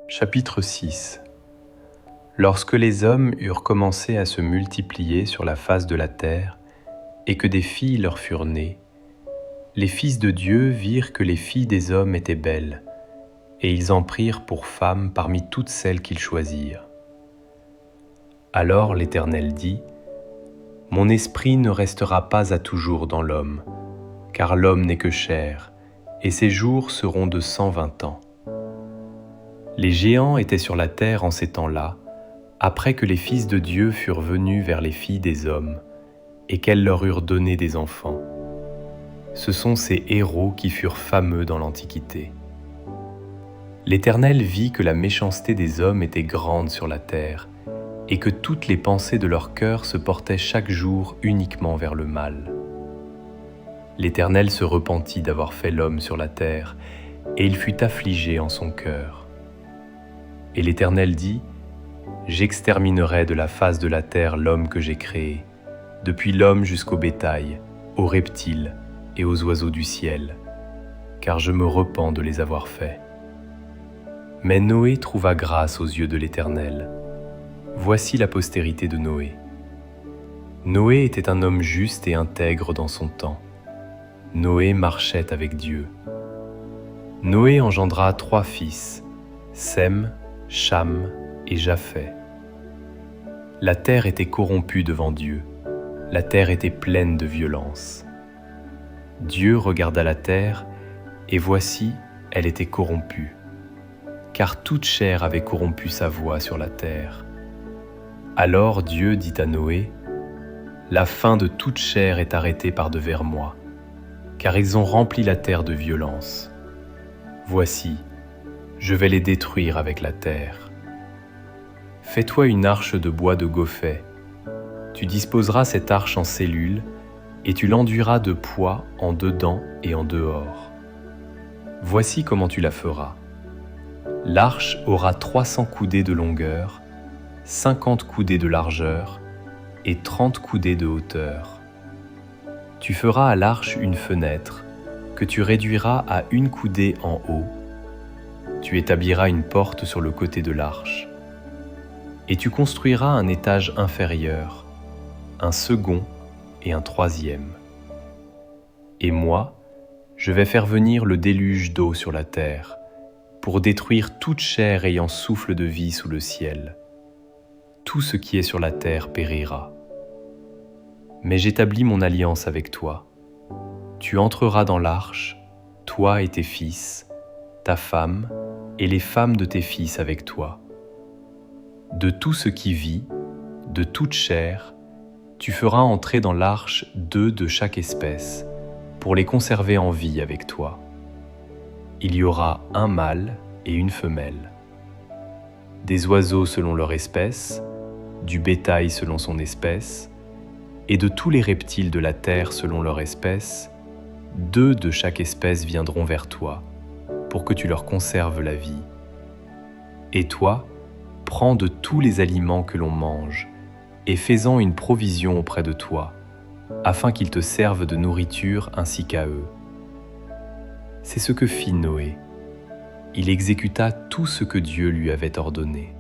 Chapitre 6. Lorsque les hommes eurent commencé à se multiplier sur la face de la terre, et que des filles leur furent nées, les fils de Dieu virent que les filles des hommes étaient belles, et ils en prirent pour femmes parmi toutes celles qu'ils choisirent. Alors l'Éternel dit : « Mon esprit ne restera pas à toujours dans l'homme, car l'homme n'est que chair, et ses jours seront de 120 ans. » Les géants étaient sur la terre en ces temps-là, après que les fils de Dieu furent venus vers les filles des hommes, et qu'elles leur eurent donné des enfants. Ce sont ces héros qui furent fameux dans l'Antiquité. L'Éternel vit que la méchanceté des hommes était grande sur la terre, et que toutes les pensées de leur cœur se portaient chaque jour uniquement vers le mal. L'Éternel se repentit d'avoir fait l'homme sur la terre, et il fut affligé en son cœur. Et l'Éternel dit : « J'exterminerai de la face de la terre l'homme que j'ai créé, depuis l'homme jusqu'au bétail, aux reptiles et aux oiseaux du ciel, car je me repens de les avoir faits. » Mais Noé trouva grâce aux yeux de l'Éternel. Voici la postérité de Noé. Noé était un homme juste et intègre dans son temps. Noé marchait avec Dieu. Noé engendra 3 fils, Sem, Cham et Japheth. La terre était corrompue devant Dieu. La terre était pleine de violence. Dieu regarda la terre, et voici, elle était corrompue, car toute chair avait corrompu sa voie sur la terre. Alors Dieu dit à Noé : « La fin de toute chair est arrêtée par-devers moi, car ils ont rempli la terre de violence. Voici, je vais les détruire avec la terre. Fais-toi une arche de bois de gophet. Tu disposeras cette arche en cellules, et tu l'enduiras de poix en dedans et en dehors. Voici comment tu la feras. L'arche aura 300 coudées de longueur, 50 coudées de largeur et 30 coudées de hauteur. Tu feras à l'arche une fenêtre, que tu réduiras à 1 coudée en haut. Tu établiras une porte sur le côté de l'arche. Et tu construiras un étage inférieur, un second et un 3e. Et moi, je vais faire venir le déluge d'eau sur la terre, pour détruire toute chair ayant souffle de vie sous le ciel. Tout ce qui est sur la terre périra. Mais j'établis mon alliance avec toi. Tu entreras dans l'arche, toi et tes fils, ta femme et les femmes de tes fils avec toi. De tout ce qui vit, de toute chair, tu feras entrer dans l'arche 2 de chaque espèce, pour les conserver en vie avec toi. Il y aura un mâle et une femelle. Des oiseaux selon leur espèce, du bétail selon son espèce, et de tous les reptiles de la terre selon leur espèce, 2 de chaque espèce viendront vers toi, pour que tu leur conserves la vie. Et toi, prends de tous les aliments que l'on mange, et fais-en une provision auprès de toi, afin qu'ils te servent de nourriture ainsi qu'à eux. C'est ce que fit Noé. Il exécuta tout ce que Dieu lui avait ordonné.